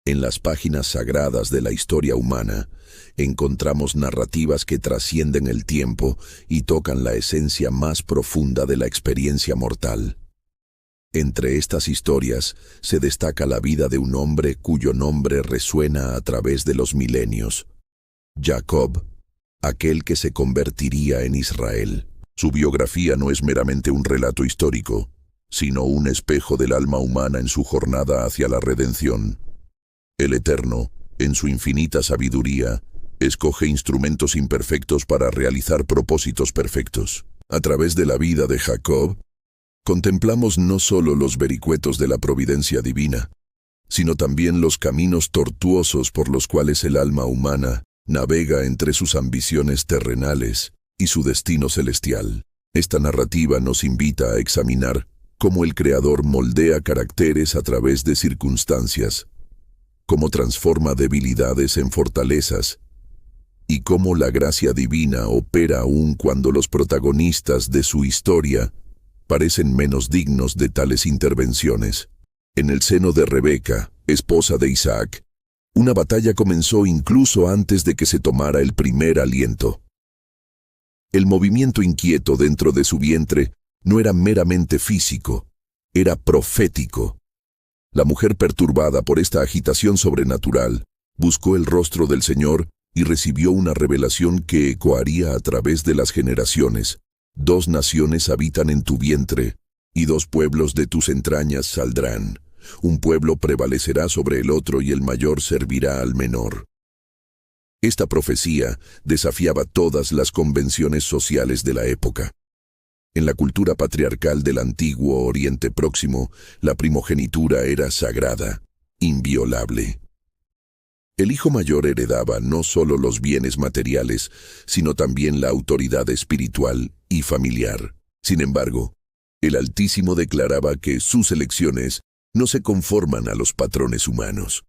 En las páginas sagradas de la historia humana, encontramos narrativas que trascienden el tiempo y tocan la esencia más profunda de la experiencia mortal. Entre estas historias se destaca la vida de un hombre cuyo nombre resuena a través de los milenios: Jacob, aquel que se convertiría en Israel. Su biografía no es meramente un relato histórico, sino un espejo del alma humana en su jornada hacia la redención. El Eterno, en su infinita sabiduría, escoge instrumentos imperfectos para realizar propósitos perfectos. A través de la vida de Jacob, contemplamos no solo los vericuetos de la providencia divina, sino también los caminos tortuosos por los cuales el alma humana navega entre sus ambiciones terrenales y su destino celestial. Esta narrativa nos invita a examinar cómo el Creador moldea caracteres a través de circunstancias, cómo transforma debilidades en fortalezas, y cómo la gracia divina opera aún cuando los protagonistas de su historia parecen menos dignos de tales intervenciones. En el seno de Rebeca, esposa de Isaac, una batalla comenzó incluso antes de que se tomara el primer aliento. El movimiento inquieto dentro de su vientre no era meramente físico, era profético. La mujer, perturbada por esta agitación sobrenatural, buscó el rostro del Señor y recibió una revelación que ecoaría a través de las generaciones. 2 naciones habitan en tu vientre, y 2 pueblos de tus entrañas saldrán. Un pueblo prevalecerá sobre el otro y el mayor servirá al menor. Esta profecía desafiaba todas las convenciones sociales de la época. En la cultura patriarcal del antiguo Oriente Próximo, la primogenitura era sagrada, inviolable. El hijo mayor heredaba no solo los bienes materiales, sino también la autoridad espiritual y familiar. Sin embargo, el Altísimo declaraba que sus elecciones no se conforman a los patrones humanos.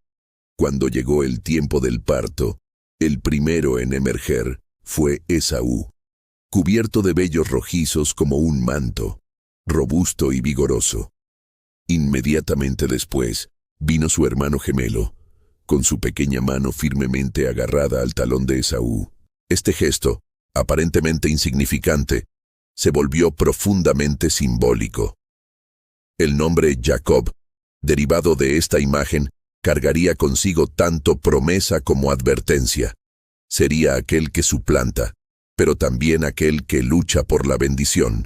Cuando llegó el tiempo del parto, el primero en emerger fue Esaú, cubierto de vellos rojizos como un manto, robusto y vigoroso. Inmediatamente después vino su hermano gemelo, con su pequeña mano firmemente agarrada al talón de Esaú. Este gesto, aparentemente insignificante, se volvió profundamente simbólico. El nombre Jacob, derivado de esta imagen, cargaría consigo tanto promesa como advertencia. Sería aquel que suplanta, pero también aquel que lucha por la bendición.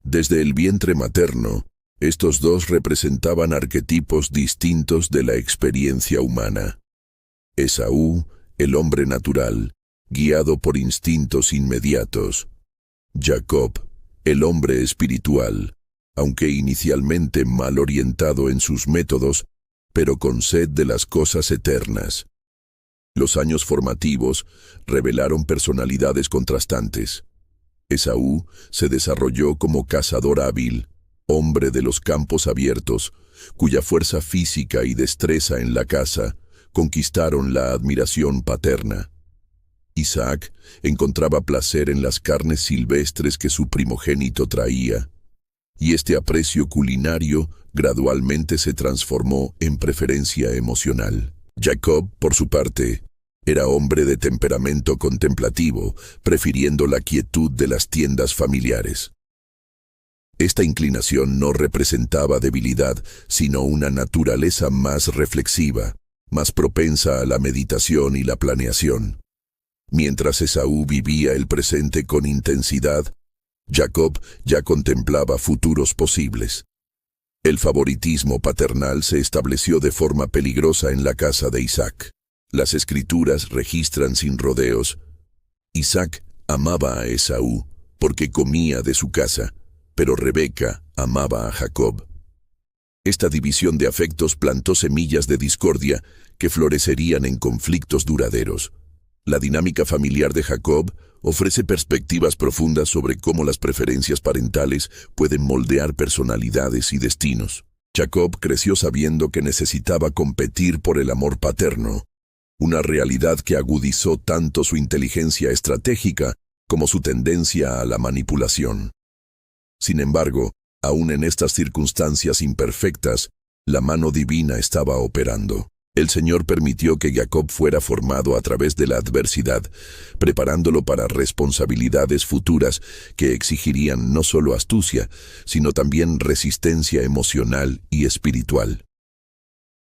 Desde el vientre materno, estos 2 representaban arquetipos distintos de la experiencia humana. Esaú, el hombre natural, guiado por instintos inmediatos. Jacob, el hombre espiritual, aunque inicialmente mal orientado en sus métodos, pero con sed de las cosas eternas. Los años formativos revelaron personalidades contrastantes. Esaú se desarrolló como cazador hábil, hombre de los campos abiertos, cuya fuerza física y destreza en la caza conquistaron la admiración paterna. Isaac encontraba placer en las carnes silvestres que su primogénito traía, y este aprecio culinario gradualmente se transformó en preferencia emocional. Jacob, por su parte, era hombre de temperamento contemplativo, prefiriendo la quietud de las tiendas familiares. Esta inclinación no representaba debilidad, sino una naturaleza más reflexiva, más propensa a la meditación y la planeación. Mientras Esaú vivía el presente con intensidad, Jacob ya contemplaba futuros posibles. El favoritismo paternal se estableció de forma peligrosa en la casa de Isaac. Las Escrituras registran sin rodeos: Isaac amaba a Esaú porque comía de su casa, pero Rebeca amaba a Jacob. Esta división de afectos plantó semillas de discordia que florecerían en conflictos duraderos. La dinámica familiar de Jacob ofrece perspectivas profundas sobre cómo las preferencias parentales pueden moldear personalidades y destinos. Jacob creció sabiendo que necesitaba competir por el amor paterno, una realidad que agudizó tanto su inteligencia estratégica como su tendencia a la manipulación. Sin embargo, aún en estas circunstancias imperfectas, la mano divina estaba operando. El Señor permitió que Jacob fuera formado a través de la adversidad, preparándolo para responsabilidades futuras que exigirían no solo astucia, sino también resistencia emocional y espiritual.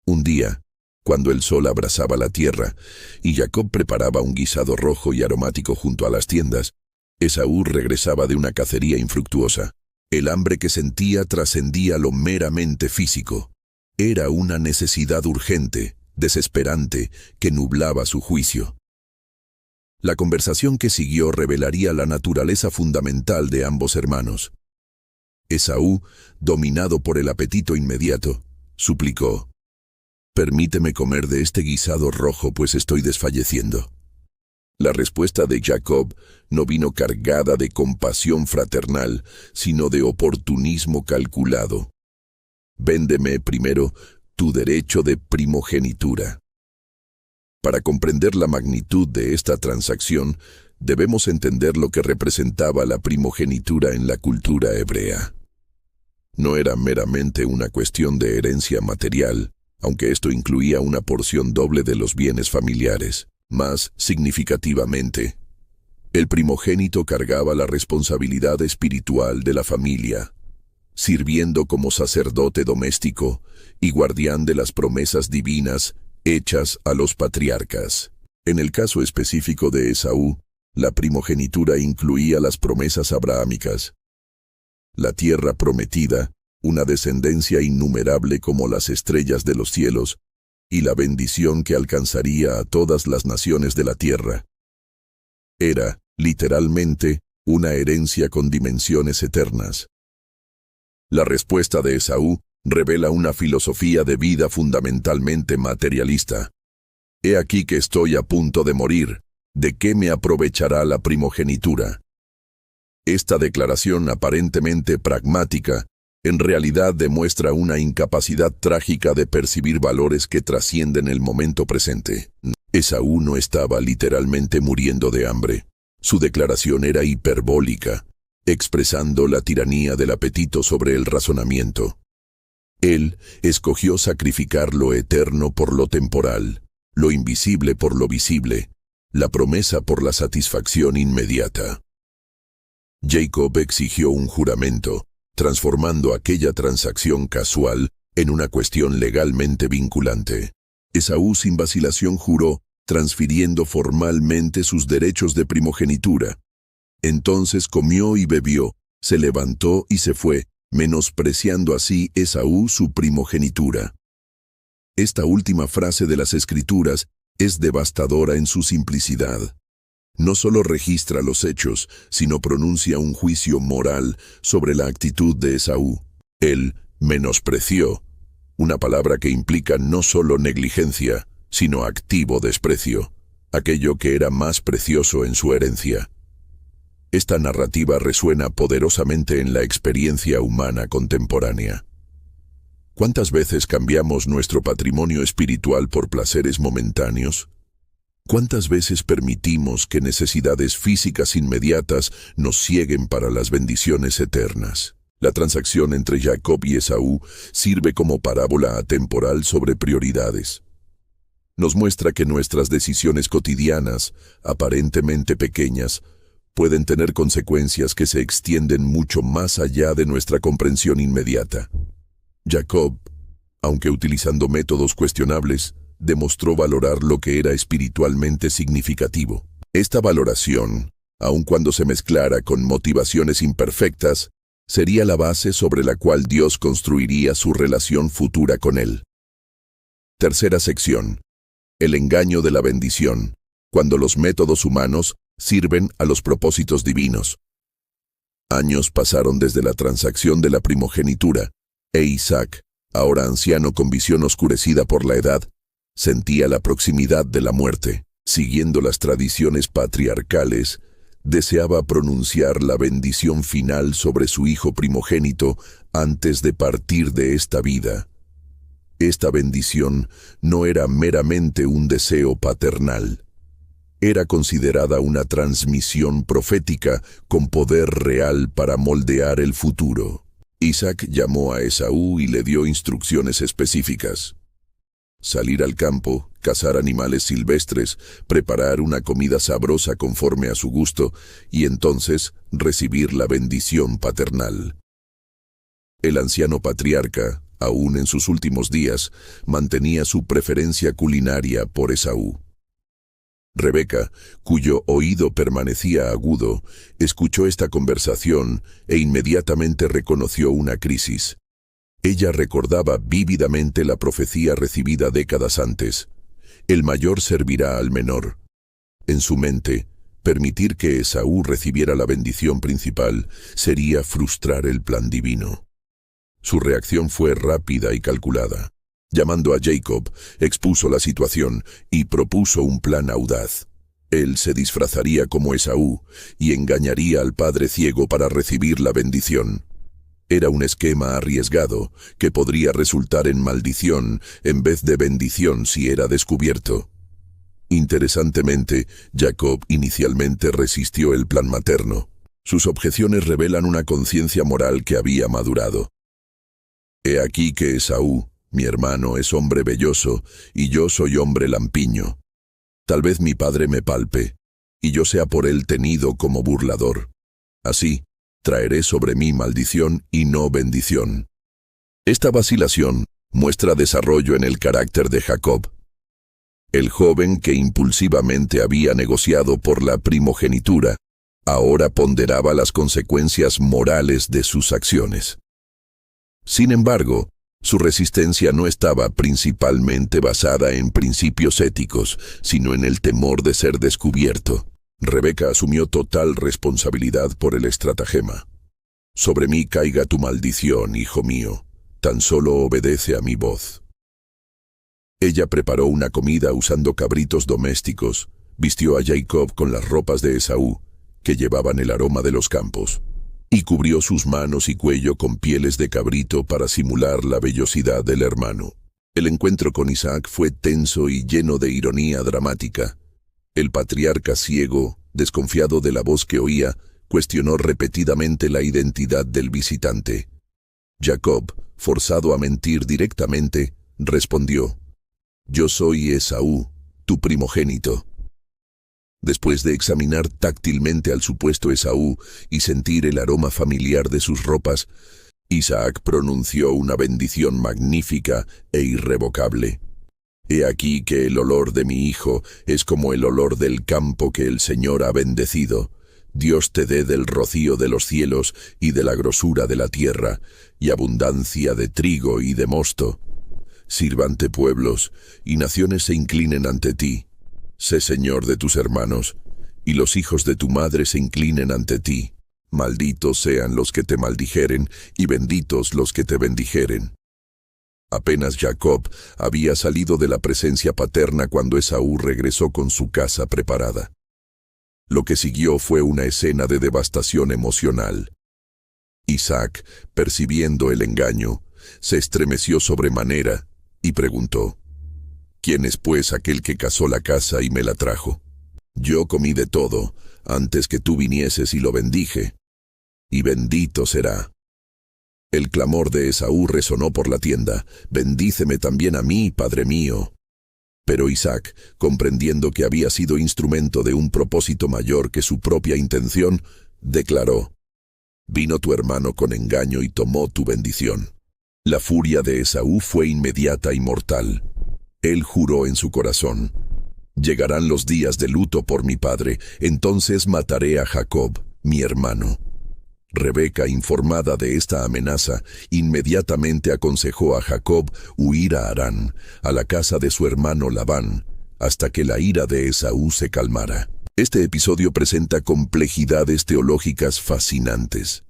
Un día, cuando el sol abrasaba la tierra y Jacob preparaba un guisado rojo y aromático junto a las tiendas, Esaú regresaba de una cacería infructuosa. El hambre que sentía trascendía lo meramente físico. Era una necesidad urgente, desesperante, que nublaba su juicio. La conversación que siguió revelaría la naturaleza fundamental de ambos hermanos. Esaú, dominado por el apetito inmediato, suplicó: «Permíteme comer de este guisado rojo, pues estoy desfalleciendo». La respuesta de Jacob no vino cargada de compasión fraternal, sino de oportunismo calculado. «Véndeme primero tu derecho de primogenitura». Para comprender la magnitud de esta transacción, debemos entender lo que representaba la primogenitura en la cultura hebrea. No era meramente una cuestión de herencia material, aunque esto incluía una porción doble de los bienes familiares. Más significativamente, el primogénito cargaba la responsabilidad espiritual de la familia, sirviendo como sacerdote doméstico y guardián de las promesas divinas hechas a los patriarcas. En el caso específico de Esaú, la primogenitura incluía las promesas abrahámicas, la tierra prometida, una descendencia innumerable como las estrellas de los cielos, y la bendición que alcanzaría a todas las naciones de la tierra. Era, literalmente, una herencia con dimensiones eternas. La respuesta de Esaú revela una filosofía de vida fundamentalmente materialista. «He aquí que estoy a punto de morir, ¿de qué me aprovechará la primogenitura?». Esta declaración aparentemente pragmática en realidad demuestra una incapacidad trágica de percibir valores que trascienden el momento presente. Esaú no estaba literalmente muriendo de hambre. Su declaración era hiperbólica, expresando la tiranía del apetito sobre el razonamiento. Él escogió sacrificar lo eterno por lo temporal, lo invisible por lo visible, la promesa por la satisfacción inmediata. Jacob exigió un juramento, transformando aquella transacción casual en una cuestión legalmente vinculante. Esaú sin vacilación juró, transfiriendo formalmente sus derechos de primogenitura. Entonces comió y bebió, se levantó y se fue, menospreciando así Esaú su primogenitura. Esta última frase de las Escrituras es devastadora en su simplicidad. No solo registra los hechos, sino pronuncia un juicio moral sobre la actitud de Esaú. Él menospreció, una palabra que implica no solo negligencia, sino activo desprecio, aquello que era más precioso en su herencia. Esta narrativa resuena poderosamente en la experiencia humana contemporánea. ¿Cuántas veces cambiamos nuestro patrimonio espiritual por placeres momentáneos? ¿Cuántas veces permitimos que necesidades físicas inmediatas nos cieguen para las bendiciones eternas? La transacción entre Jacob y Esaú sirve como parábola atemporal sobre prioridades. Nos muestra que nuestras decisiones cotidianas, aparentemente pequeñas, pueden tener consecuencias que se extienden mucho más allá de nuestra comprensión inmediata. Jacob, aunque utilizando métodos cuestionables, demostró valorar lo que era espiritualmente significativo. Esta valoración, aun cuando se mezclara con motivaciones imperfectas, sería la base sobre la cual Dios construiría su relación futura con él. Tercera sección. El engaño de la bendición, cuando los métodos humanos sirven a los propósitos divinos. Años pasaron desde la transacción de la primogenitura, e Isaac, ahora anciano con visión oscurecida por la edad, sentía la proximidad de la muerte. Siguiendo las tradiciones patriarcales, deseaba pronunciar la bendición final sobre su hijo primogénito antes de partir de esta vida. Esta bendición no era meramente un deseo paternal. Era considerada una transmisión profética con poder real para moldear el futuro. Isaac llamó a Esaú y le dio instrucciones específicas. Salir al campo, cazar animales silvestres, preparar una comida sabrosa conforme a su gusto y entonces recibir la bendición paternal. El anciano patriarca, aún en sus últimos días, mantenía su preferencia culinaria por Esaú. Rebeca, cuyo oído permanecía agudo, escuchó esta conversación e inmediatamente reconoció una crisis. Ella recordaba vívidamente la profecía recibida décadas antes. El mayor servirá al menor. En su mente, permitir que Esaú recibiera la bendición principal sería frustrar el plan divino. Su reacción fue rápida y calculada. Llamando a Jacob, expuso la situación y propuso un plan audaz. Él se disfrazaría como Esaú y engañaría al padre ciego para recibir la bendición. Era un esquema arriesgado que podría resultar en maldición en vez de bendición si era descubierto. Interesantemente, Jacob inicialmente resistió el plan materno. Sus objeciones revelan una conciencia moral que había madurado. He aquí que Esaú, mi hermano, es hombre velloso y yo soy hombre lampiño. Tal vez mi padre me palpe y yo sea por él tenido como burlador. Así, traeré sobre mí maldición y no bendición. Esta vacilación muestra desarrollo en el carácter de Jacob. El joven que impulsivamente había negociado por la primogenitura, ahora ponderaba las consecuencias morales de sus acciones. Sin embargo, su resistencia no estaba principalmente basada en principios éticos, sino en el temor de ser descubierto. Rebeca asumió total responsabilidad por el estratagema. Sobre mí caiga tu maldición, hijo mío, tan solo obedece a mi voz. Ella preparó una comida usando cabritos domésticos, vistió a Jacob con las ropas de Esaú, que llevaban el aroma de los campos, y cubrió sus manos y cuello con pieles de cabrito para simular la vellosidad del hermano. El encuentro con Isaac fue tenso y lleno de ironía dramática. El patriarca ciego, desconfiado de la voz que oía, cuestionó repetidamente la identidad del visitante. Jacob, forzado a mentir directamente, respondió: «Yo soy Esaú, tu primogénito». Después de examinar táctilmente al supuesto Esaú y sentir el aroma familiar de sus ropas, Isaac pronunció una bendición magnífica e irrevocable. He aquí que el olor de mi hijo es como el olor del campo que el Señor ha bendecido. Dios te dé del rocío de los cielos y de la grosura de la tierra, y abundancia de trigo y de mosto. Sírvante pueblos, y naciones se inclinen ante ti. Sé Señor de tus hermanos, y los hijos de tu madre se inclinen ante ti. Malditos sean los que te maldijeren, y benditos los que te bendijeren. Apenas Jacob había salido de la presencia paterna cuando Esaú regresó con su casa preparada. Lo que siguió fue una escena de devastación emocional. Isaac, percibiendo el engaño, se estremeció sobremanera y preguntó: «¿Quién es pues aquel que cazó la casa y me la trajo? Yo comí de todo antes que tú vinieses y lo bendije, y bendito será». El clamor de Esaú resonó por la tienda: «Bendíceme también a mí, padre mío». Pero Isaac, comprendiendo que había sido instrumento de un propósito mayor que su propia intención, declaró: «Vino tu hermano con engaño y tomó tu bendición». La furia de Esaú fue inmediata y mortal. Él juró en su corazón: «Llegarán los días de luto por mi padre, entonces mataré a Jacob, mi hermano». Rebeca, informada de esta amenaza, inmediatamente aconsejó a Jacob huir a Harán, a la casa de su hermano Labán, hasta que la ira de Esaú se calmara. Este episodio presenta complejidades teológicas fascinantes.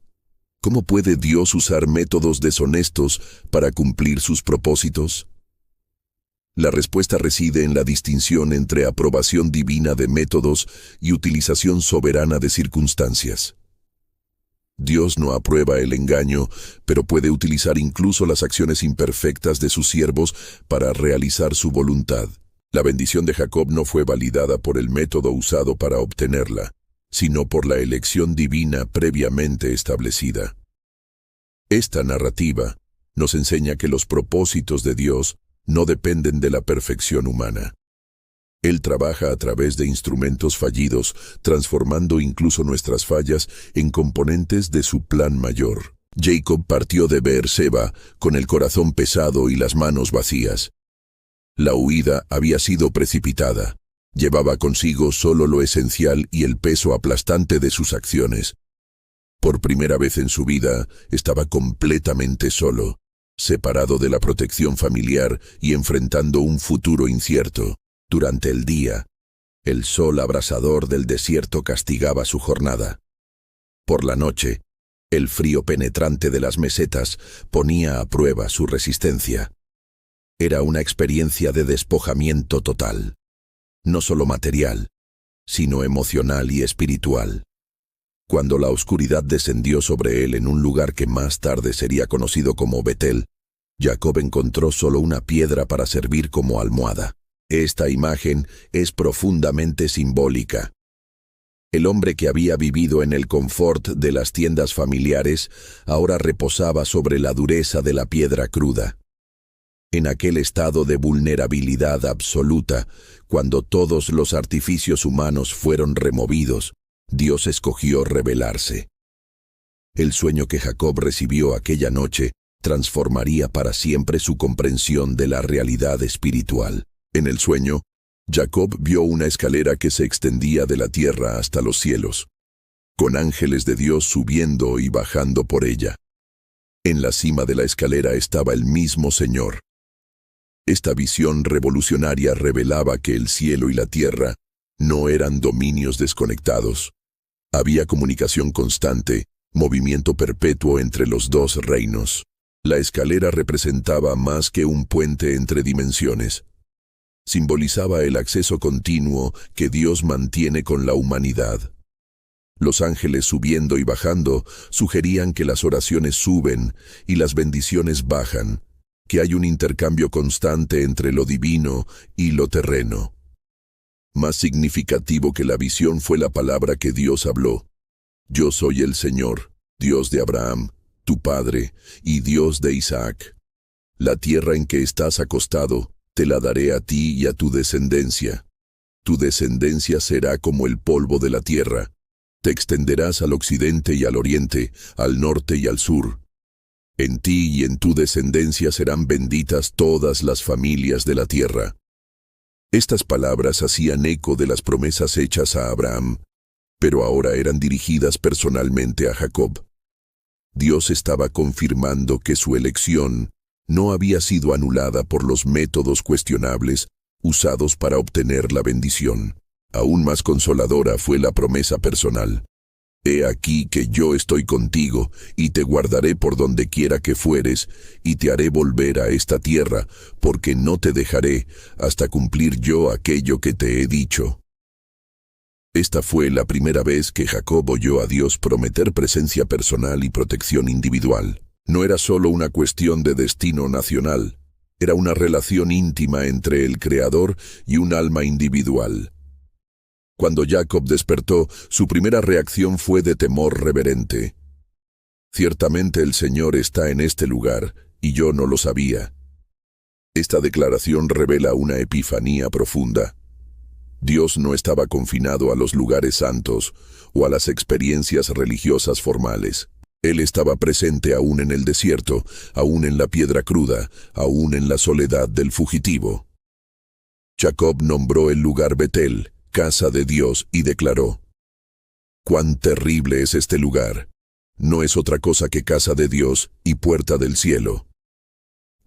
¿Cómo puede Dios usar métodos deshonestos para cumplir sus propósitos? La respuesta reside en la distinción entre aprobación divina de métodos y utilización soberana de circunstancias. Dios no aprueba el engaño, pero puede utilizar incluso las acciones imperfectas de sus siervos para realizar su voluntad. La bendición de Jacob no fue validada por el método usado para obtenerla, sino por la elección divina previamente establecida. Esta narrativa nos enseña que los propósitos de Dios no dependen de la perfección humana. Él trabaja a través de instrumentos fallidos, transformando incluso nuestras fallas en componentes de su plan mayor. Jacob partió de Beerseba con el corazón pesado y las manos vacías. La huida había sido precipitada. Llevaba consigo solo lo esencial y el peso aplastante de sus acciones. Por primera vez en su vida, estaba completamente solo, separado de la protección familiar y enfrentando un futuro incierto. Durante el día, el sol abrasador del desierto castigaba su jornada. Por la noche, el frío penetrante de las mesetas ponía a prueba su resistencia. Era una experiencia de despojamiento total, no solo material, sino emocional y espiritual. Cuando la oscuridad descendió sobre él en un lugar que más tarde sería conocido como Betel, Jacob encontró solo una piedra para servir como almohada. Esta imagen es profundamente simbólica. El hombre que había vivido en el confort de las tiendas familiares ahora reposaba sobre la dureza de la piedra cruda. En aquel estado de vulnerabilidad absoluta, cuando todos los artificios humanos fueron removidos, Dios escogió revelarse. El sueño que Jacob recibió aquella noche transformaría para siempre su comprensión de la realidad espiritual. En el sueño, Jacob vio una escalera que se extendía de la tierra hasta los cielos, con ángeles de Dios subiendo y bajando por ella. En la cima de la escalera estaba el mismo Señor. Esta visión revolucionaria revelaba que el cielo y la tierra no eran dominios desconectados. Había comunicación constante, movimiento perpetuo entre los dos reinos. La escalera representaba más que un puente entre dimensiones. Simbolizaba el acceso continuo que Dios mantiene con la humanidad. Los ángeles subiendo y bajando sugerían que las oraciones suben y las bendiciones bajan, que hay un intercambio constante entre lo divino y lo terreno. Más significativo que la visión fue la palabra que Dios habló. Yo soy el Señor, Dios de Abraham, tu padre, y Dios de Isaac. La tierra en que estás acostado, te la daré a ti y a tu descendencia. Tu descendencia será como el polvo de la tierra. Te extenderás al occidente y al oriente, al norte y al sur. En ti y en tu descendencia serán benditas todas las familias de la tierra. Estas palabras hacían eco de las promesas hechas a Abraham, pero ahora eran dirigidas personalmente a Jacob. Dios estaba confirmando que su elección no había sido anulada por los métodos cuestionables usados para obtener la bendición. Aún más consoladora fue la promesa personal. He aquí que yo estoy contigo, y te guardaré por donde quiera que fueres, y te haré volver a esta tierra, porque no te dejaré hasta cumplir yo aquello que te he dicho. Esta fue la primera vez que Jacob oyó a Dios prometer presencia personal y protección individual. No era solo una cuestión de destino nacional, era una relación íntima entre el Creador y un alma individual. Cuando Jacob despertó, su primera reacción fue de temor reverente. Ciertamente el Señor está en este lugar, y yo no lo sabía. Esta declaración revela una epifanía profunda. Dios no estaba confinado a los lugares santos o a las experiencias religiosas formales. Él estaba presente aún en el desierto, aún en la piedra cruda, aún en la soledad del fugitivo. Jacob nombró el lugar Betel, casa de Dios, y declaró: «Cuán terrible es este lugar. No es otra cosa que casa de Dios y puerta del cielo».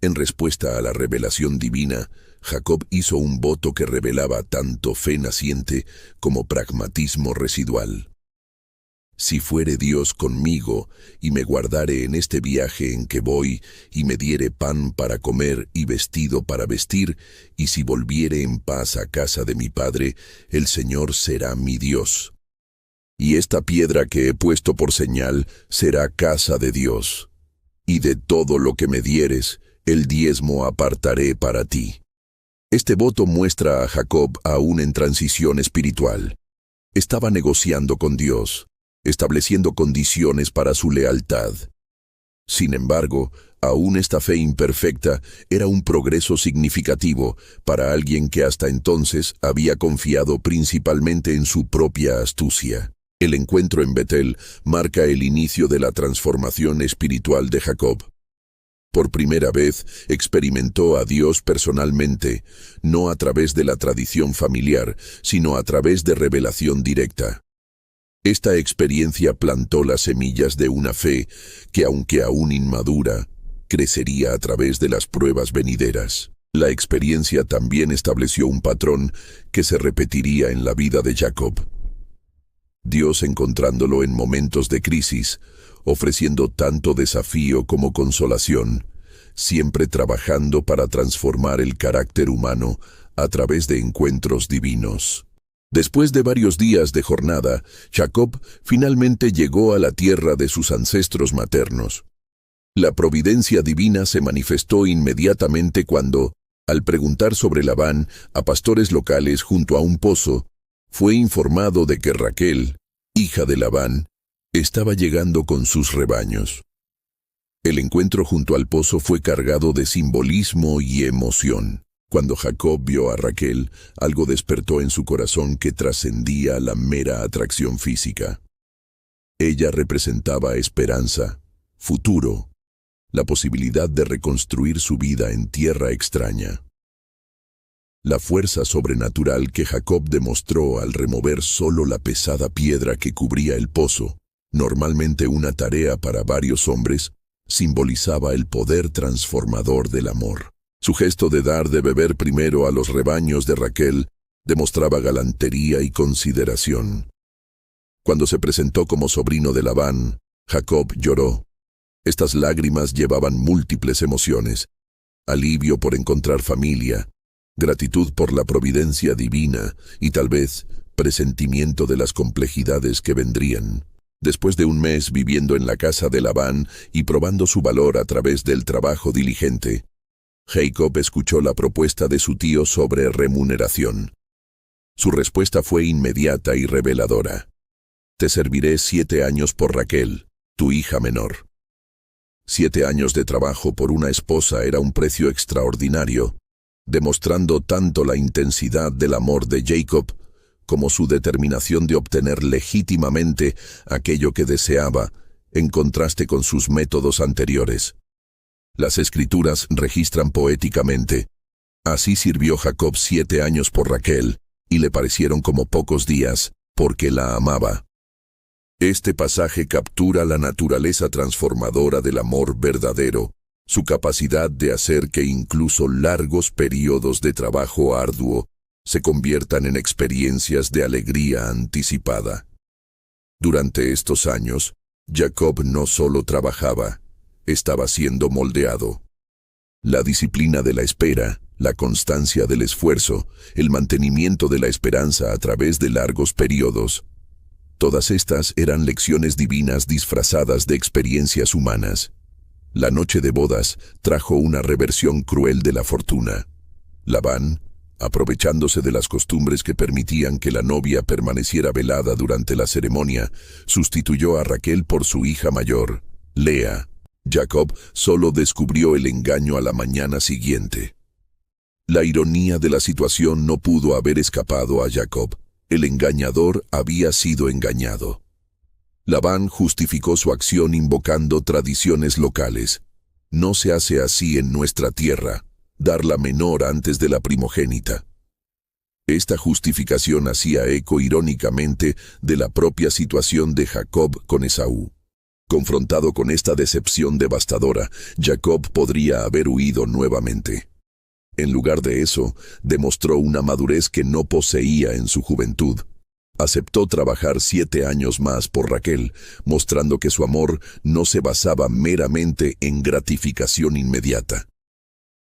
En respuesta a la revelación divina, Jacob hizo un voto que revelaba tanto fe naciente como pragmatismo residual. Si fuere Dios conmigo, y me guardare en este viaje en que voy, y me diere pan para comer y vestido para vestir, y si volviere en paz a casa de mi padre, el Señor será mi Dios. Y esta piedra que he puesto por señal será casa de Dios. Y de todo lo que me dieres, el diezmo apartaré para ti. Este voto muestra a Jacob aún en transición espiritual. Estaba negociando con Dios, estableciendo condiciones para su lealtad. Sin embargo, Aún esta fe imperfecta era un progreso significativo para alguien que hasta entonces había confiado principalmente en su propia astucia. El encuentro en Betel marca el inicio de la transformación espiritual de Jacob. Por primera vez experimentó a Dios personalmente, no a través de la tradición familiar, sino a través de revelación directa. Esta experiencia plantó las semillas de una fe que, aunque aún inmadura, crecería a través de las pruebas venideras. La experiencia también estableció un patrón que se repetiría en la vida de Jacob. Dios encontrándolo en momentos de crisis, ofreciendo tanto desafío como consolación, siempre trabajando para transformar el carácter humano a través de encuentros divinos. Después de varios días de jornada, Jacob finalmente llegó a la tierra de sus ancestros maternos. La providencia divina se manifestó inmediatamente cuando, al preguntar sobre Labán a pastores locales junto a un pozo, fue informado de que Raquel, hija de Labán, estaba llegando con sus rebaños. El encuentro junto al pozo fue cargado de simbolismo y emoción. Cuando Jacob vio a Raquel, algo despertó en su corazón que trascendía la mera atracción física. Ella representaba esperanza, futuro, la posibilidad de reconstruir su vida en tierra extraña. La fuerza sobrenatural que Jacob demostró al remover solo la pesada piedra que cubría el pozo, normalmente una tarea para varios hombres, simbolizaba el poder transformador del amor. Su gesto de dar de beber primero a los rebaños de Raquel demostraba galantería y consideración. Cuando se presentó como sobrino de Labán, Jacob lloró. Estas lágrimas llevaban múltiples emociones: alivio por encontrar familia, gratitud por la providencia divina y tal vez presentimiento de las complejidades que vendrían. Después de un mes viviendo en la casa de Labán y probando su valor a través del trabajo diligente, Jacob escuchó la propuesta de su tío sobre remuneración. Su respuesta fue inmediata y reveladora: «Te serviré 7 años por Raquel, tu hija menor». 7 años de trabajo por una esposa era un precio extraordinario, demostrando tanto la intensidad del amor de Jacob como su determinación de obtener legítimamente aquello que deseaba, en contraste con sus métodos anteriores. Las Escrituras registran poéticamente: «Así sirvió Jacob 7 años por Raquel, y le parecieron como pocos días, porque la amaba». Este pasaje captura la naturaleza transformadora del amor verdadero, su capacidad de hacer que incluso largos periodos de trabajo arduo se conviertan en experiencias de alegría anticipada. Durante estos años, Jacob no solo trabajaba, estaba siendo moldeado. La disciplina de la espera, la constancia del esfuerzo, el mantenimiento de la esperanza a través de largos periodos, todas estas eran lecciones divinas disfrazadas de experiencias humanas. La noche de bodas trajo una reversión cruel de la fortuna. Labán, aprovechándose de las costumbres que permitían que la novia permaneciera velada durante la ceremonia, sustituyó a Raquel por su hija mayor, Lea. Jacob solo descubrió el engaño a la mañana siguiente. La ironía de la situación no pudo haber escapado a Jacob. El engañador había sido engañado. Labán justificó su acción invocando tradiciones locales. No se hace así en nuestra tierra, dar la menor antes de la primogénita. Esta justificación hacía eco irónicamente de la propia situación de Jacob con Esaú. Confrontado con esta decepción devastadora, Jacob podría haber huido nuevamente. En lugar de eso, demostró una madurez que no poseía en su juventud. Aceptó trabajar 7 años más por Raquel, mostrando que su amor no se basaba meramente en gratificación inmediata.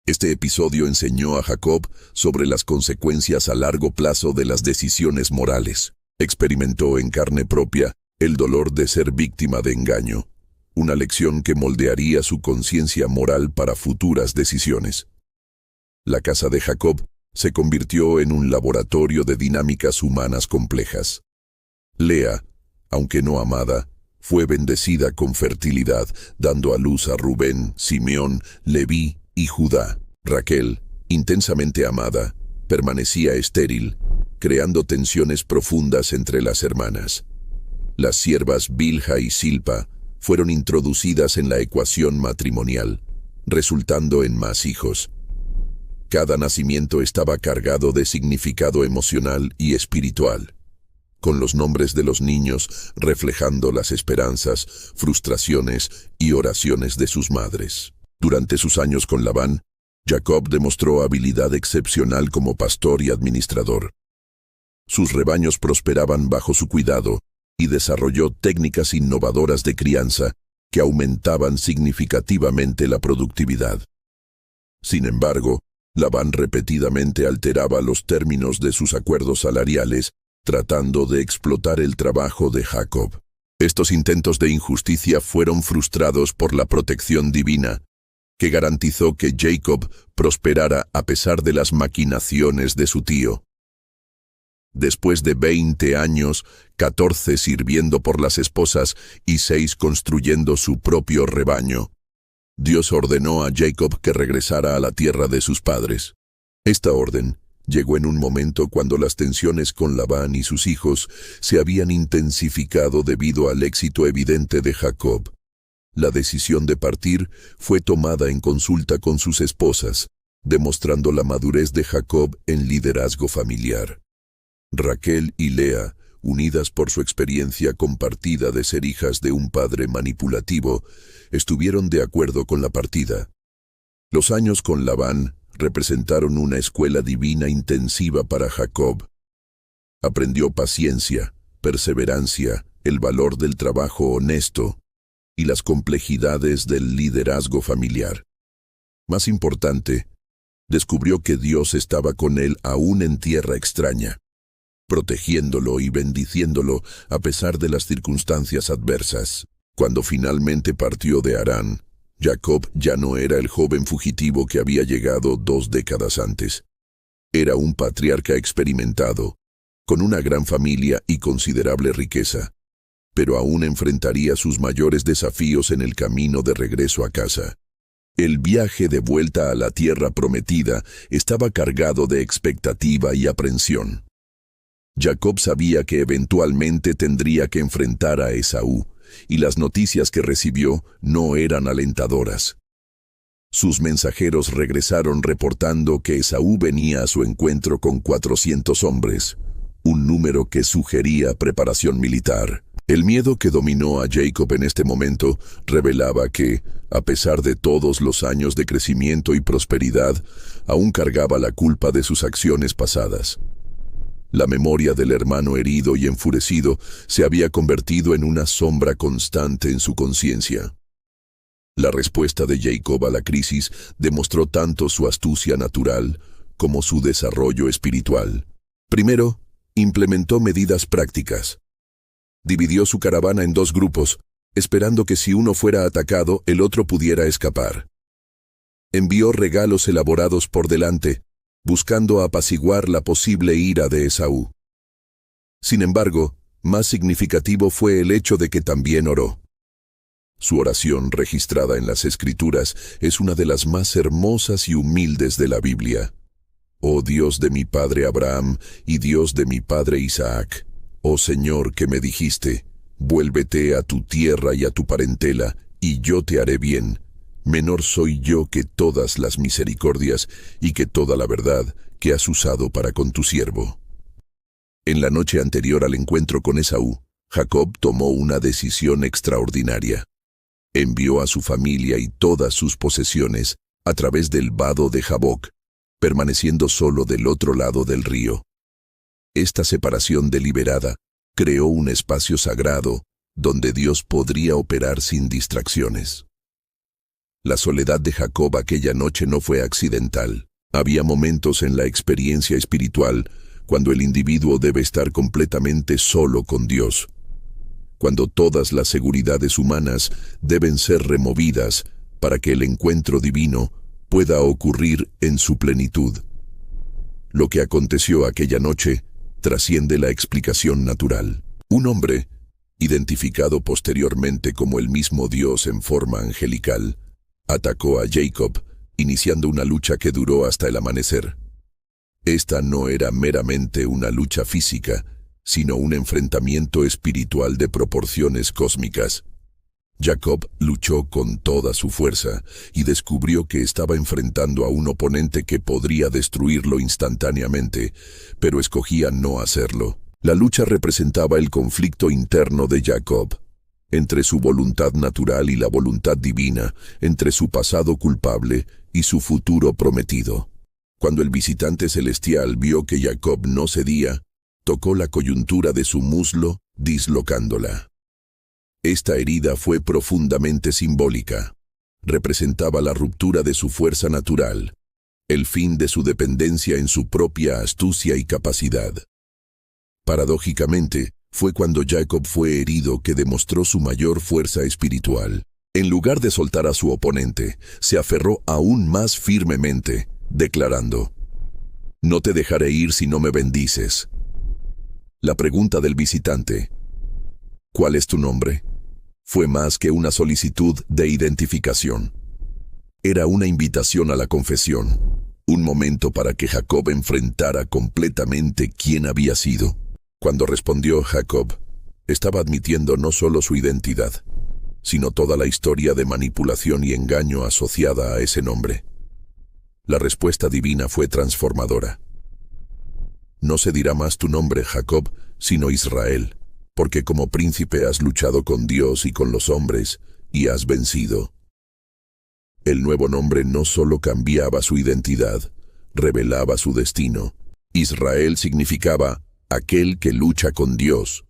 Este episodio enseñó a Jacob sobre las consecuencias a largo plazo de las decisiones morales. Experimentó en carne propia el dolor de ser víctima de engaño, una lección que moldearía su conciencia moral para futuras decisiones. La casa de Jacob se convirtió en un laboratorio de dinámicas humanas complejas. Lea, aunque no amada, Fue bendecida con fertilidad, dando a luz a Rubén, Simeón, Leví y Judá. Raquel, intensamente amada, permanecía estéril, creando tensiones profundas entre las hermanas. Las siervas Bilha y Silpa fueron introducidas en la ecuación matrimonial, resultando en más hijos. Cada nacimiento estaba cargado de significado emocional y espiritual, con los nombres de los niños reflejando las esperanzas, frustraciones y oraciones de sus madres. Durante sus años con Labán, Jacob demostró habilidad excepcional como pastor y administrador. Sus rebaños prosperaban bajo su cuidado y desarrolló técnicas innovadoras de crianza que aumentaban significativamente la productividad. Sin embargo, Labán repetidamente alteraba los términos de sus acuerdos salariales, tratando de explotar el trabajo de Jacob. Estos intentos de injusticia fueron frustrados por la protección divina, que garantizó que Jacob prosperara a pesar de las maquinaciones de su tío. Después de 20 años, 14 sirviendo por las esposas y 6 construyendo su propio rebaño, Dios ordenó a Jacob que regresara a la tierra de sus padres. Esta orden llegó en un momento cuando las tensiones con Labán y sus hijos se habían intensificado debido al éxito evidente de Jacob. La decisión de partir fue tomada en consulta con sus esposas, demostrando la madurez de Jacob en liderazgo familiar. Raquel y Lea, unidas por su experiencia compartida de ser hijas de un padre manipulativo, estuvieron de acuerdo con la partida. Los años con Labán representaron una escuela divina intensiva para Jacob. Aprendió paciencia, perseverancia, el valor del trabajo honesto y las complejidades del liderazgo familiar. Más importante, descubrió que Dios estaba con él aún en tierra extraña, protegiéndolo y bendiciéndolo a pesar de las circunstancias adversas. Cuando finalmente partió de Harán, Jacob ya no era el joven fugitivo que había llegado 2 décadas antes. Era un patriarca experimentado, con una gran familia y considerable riqueza, pero aún enfrentaría sus mayores desafíos en el camino de regreso a casa. El viaje de vuelta a la tierra prometida estaba cargado de expectativa y aprensión. Jacob sabía que eventualmente tendría que enfrentar a Esaú, y las noticias que recibió no eran alentadoras. Sus mensajeros regresaron reportando que Esaú venía a su encuentro con 400 hombres, un número que sugería preparación militar. El miedo que dominó a Jacob en este momento revelaba que, a pesar de todos los años de crecimiento y prosperidad, aún cargaba la culpa de sus acciones pasadas. La memoria del hermano herido y enfurecido se había convertido en una sombra constante en su conciencia. La respuesta de Jacob a la crisis demostró tanto su astucia natural como su desarrollo espiritual. Primero, implementó medidas prácticas. Dividió su caravana en 2 grupos, esperando que si uno fuera atacado, el otro pudiera escapar. Envió regalos elaborados por delante, buscando apaciguar la posible ira de Esaú. Sin embargo, más significativo fue el hecho de que también oró. Su oración, registrada en las Escrituras, es una de las más hermosas y humildes de la Biblia. Oh Dios de mi padre Abraham y Dios de mi padre Isaac, oh Señor que me dijiste, vuélvete a tu tierra y a tu parentela, y yo te haré bien. Menor soy yo que todas las misericordias y que toda la verdad que has usado para con tu siervo. En la noche anterior al encuentro con Esaú, Jacob tomó una decisión extraordinaria. Envió a su familia y todas sus posesiones a través del vado de Jaboc, permaneciendo solo del otro lado del río. Esta separación deliberada creó un espacio sagrado donde Dios podría operar sin distracciones. La soledad de Jacob aquella noche no fue accidental. Había momentos en la experiencia espiritual cuando el individuo debe estar completamente solo con Dios, cuando todas las seguridades humanas deben ser removidas para que el encuentro divino pueda ocurrir en su plenitud. Lo que aconteció aquella noche trasciende la explicación natural. Un hombre, identificado posteriormente como el mismo Dios en forma angelical, atacó a Jacob, iniciando una lucha que duró hasta el amanecer. Esta no era meramente una lucha física, sino un enfrentamiento espiritual de proporciones cósmicas. Jacob luchó con toda su fuerza y descubrió que estaba enfrentando a un oponente que podría destruirlo instantáneamente, pero escogía no hacerlo. La lucha representaba el conflicto interno de Jacob, entre su voluntad natural y la voluntad divina, entre su pasado culpable y su futuro prometido. Cuando el visitante celestial vio que Jacob no cedía, tocó la coyuntura de su muslo, dislocándola. Esta herida fue profundamente simbólica. Representaba la ruptura de su fuerza natural, el fin de su dependencia en su propia astucia y capacidad. Paradójicamente, fue cuando Jacob fue herido que demostró su mayor fuerza espiritual. En lugar de soltar a su oponente, se aferró aún más firmemente, declarando: «No te dejaré ir si no me bendices». La pregunta del visitante, «¿Cuál es tu nombre?», fue más que una solicitud de identificación. Era una invitación a la confesión, un momento para que Jacob enfrentara completamente quién había sido. Cuando respondió Jacob, estaba admitiendo no solo su identidad, sino toda la historia de manipulación y engaño asociada a ese nombre. La respuesta divina fue transformadora. «No se dirá más tu nombre, Jacob, sino Israel, porque como príncipe has luchado con Dios y con los hombres, y has vencido». El nuevo nombre no solo cambiaba su identidad, revelaba su destino. Israel significaba aquel que lucha con Dios.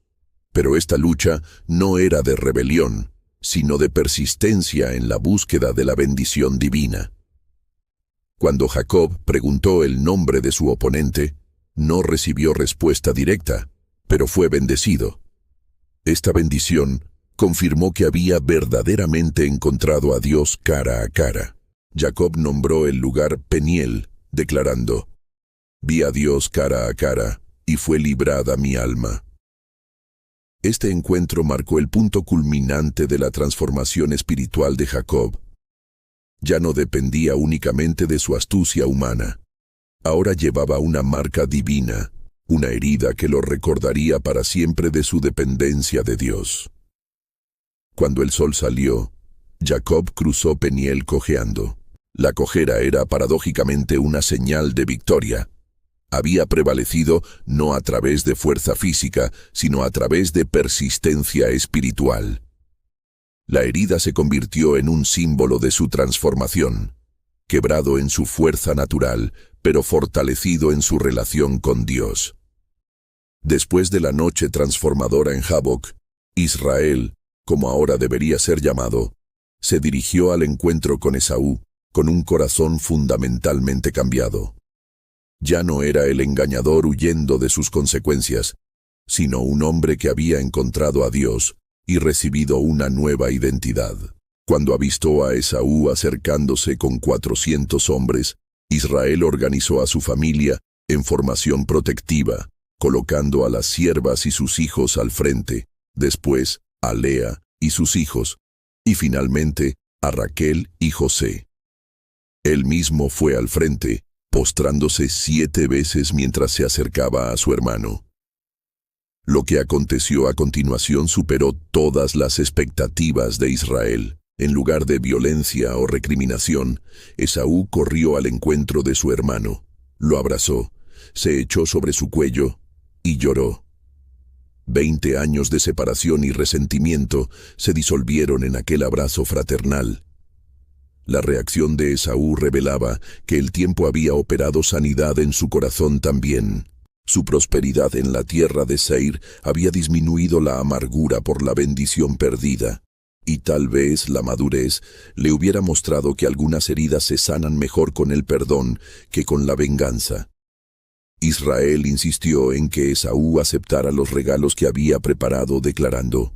Pero esta lucha no era de rebelión, sino de persistencia en la búsqueda de la bendición divina. Cuando Jacob preguntó el nombre de su oponente, no recibió respuesta directa, pero fue bendecido. Esta bendición confirmó que había verdaderamente encontrado a Dios cara a cara. Jacob nombró el lugar Peniel, declarando: «Vi a Dios cara a cara, y fue librada mi alma». Este encuentro marcó el punto culminante de la transformación espiritual de Jacob. Ya no dependía únicamente de su astucia humana. Ahora llevaba una marca divina, una herida que lo recordaría para siempre de su dependencia de Dios. Cuando el sol salió, Jacob cruzó Peniel cojeando. La cojera era paradójicamente una señal de victoria. Había prevalecido no a través de fuerza física, sino a través de persistencia espiritual. La herida se convirtió en un símbolo de su transformación, quebrado en su fuerza natural, pero fortalecido en su relación con Dios. Después de la noche transformadora en Jaboc, Israel, como ahora debería ser llamado, se dirigió al encuentro con Esaú, con un corazón fundamentalmente cambiado. Ya no era el engañador huyendo de sus consecuencias, sino un hombre que había encontrado a Dios y recibido una nueva identidad. Cuando avistó a Esaú acercándose con 400 hombres, Israel organizó a su familia en formación protectiva, colocando a las siervas y sus hijos al frente, después a Lea y sus hijos, y finalmente a Raquel y José. Él mismo fue al frente, postrándose 7 veces mientras se acercaba a su hermano. Lo que aconteció a continuación superó todas las expectativas de Israel. En lugar de violencia o recriminación, Esaú corrió al encuentro de su hermano, lo abrazó, se echó sobre su cuello y lloró. 20 años de separación y resentimiento se disolvieron en aquel abrazo fraternal. La reacción de Esaú revelaba que el tiempo había operado sanidad en su corazón también. Su prosperidad en la tierra de Seir había disminuido la amargura por la bendición perdida, y tal vez la madurez le hubiera mostrado que algunas heridas se sanan mejor con el perdón que con la venganza. Israel insistió en que Esaú aceptara los regalos que había preparado, declarando: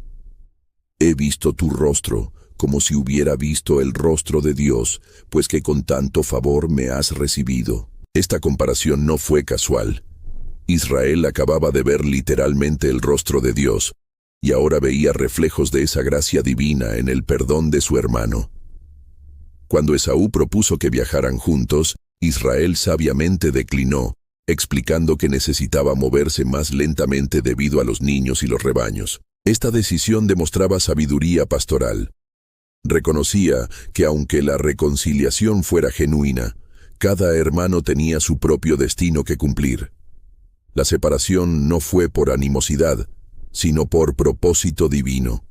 «He visto tu rostro, como si hubiera visto el rostro de Dios, pues que con tanto favor me has recibido». Esta comparación no fue casual. Israel acababa de ver literalmente el rostro de Dios, y ahora veía reflejos de esa gracia divina en el perdón de su hermano. Cuando Esaú propuso que viajaran juntos, Israel sabiamente declinó, explicando que necesitaba moverse más lentamente debido a los niños y los rebaños. Esta decisión demostraba sabiduría pastoral. Reconocía que aunque la reconciliación fuera genuina, cada hermano tenía su propio destino que cumplir. La separación no fue por animosidad, sino por propósito divino.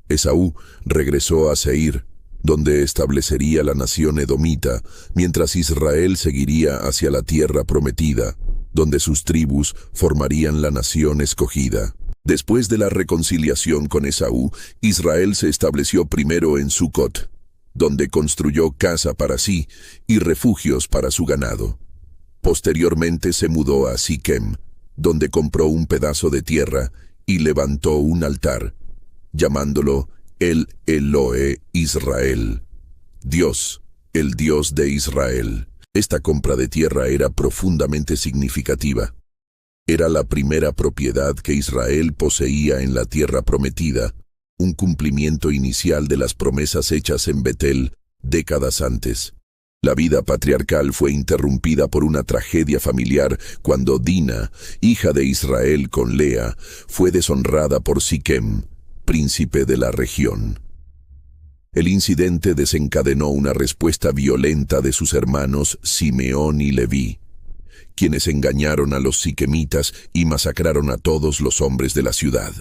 Esaú regresó a Seir, donde establecería la nación edomita, mientras Israel seguiría hacia la tierra prometida, donde sus tribus formarían la nación escogida. Después de la reconciliación con Esaú, Israel se estableció primero en Sucot, donde construyó casa para sí y refugios para su ganado. Posteriormente se mudó a Siquem, donde compró un pedazo de tierra y levantó un altar, llamándolo el Elohe Israel, Dios, el Dios de Israel. Esta compra de tierra era profundamente significativa. Era la primera propiedad que Israel poseía en la tierra prometida, un cumplimiento inicial de las promesas hechas en Betel décadas antes. La vida patriarcal fue interrumpida por una tragedia familiar cuando Dina, hija de Israel con Lea, fue deshonrada por Siquem, príncipe de la región. El incidente desencadenó una respuesta violenta de sus hermanos Simeón y Leví, quienes engañaron a los siquemitas y masacraron a todos los hombres de la ciudad.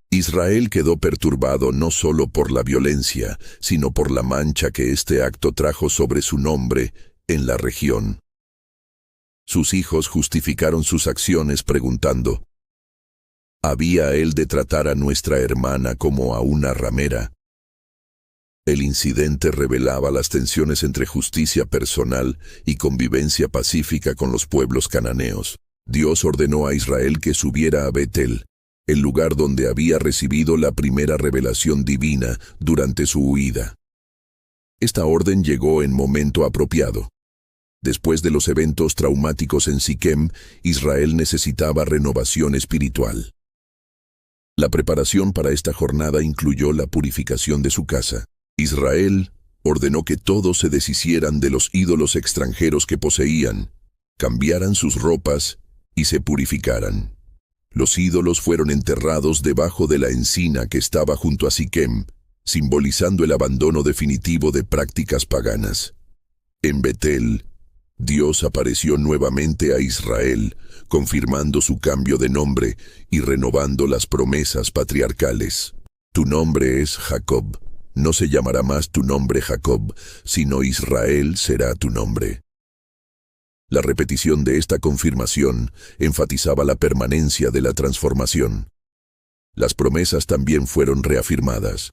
Israel quedó perturbado no solo por la violencia, sino por la mancha que este acto trajo sobre su nombre en la región. Sus hijos justificaron sus acciones preguntando: ¿había él de tratar a nuestra hermana como a una ramera? El incidente revelaba las tensiones entre justicia personal y convivencia pacífica con los pueblos cananeos. Dios ordenó a Israel que subiera a Betel, el lugar donde había recibido la primera revelación divina durante su huida. Esta orden llegó en momento apropiado. Después de los eventos traumáticos en Siquem, Israel necesitaba renovación espiritual. La preparación para esta jornada incluyó la purificación de su casa. Israel ordenó que todos se deshicieran de los ídolos extranjeros que poseían, cambiaran sus ropas y se purificaran. Los ídolos fueron enterrados debajo de la encina que estaba junto a Siquem, simbolizando el abandono definitivo de prácticas paganas. En Betel, Dios apareció nuevamente a Israel, confirmando su cambio de nombre y renovando las promesas patriarcales. Tu nombre es Jacob. No se llamará más tu nombre Jacob, sino Israel será tu nombre. La repetición de esta confirmación enfatizaba la permanencia de la transformación. Las promesas también fueron reafirmadas.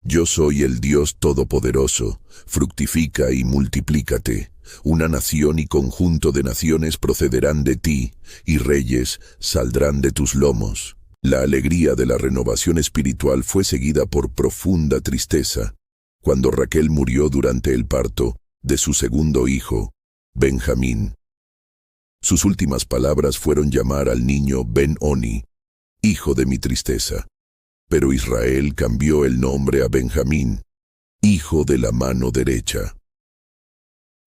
Yo soy el Dios Todopoderoso, fructifica y multiplícate. Una nación y conjunto de naciones procederán de ti, y reyes saldrán de tus lomos. La alegría de la renovación espiritual fue seguida por profunda tristeza, cuando Raquel murió durante el parto de su segundo hijo, Benjamín. Sus últimas palabras fueron llamar al niño Ben-Oni, hijo de mi tristeza. Pero Israel cambió el nombre a Benjamín, hijo de la mano derecha.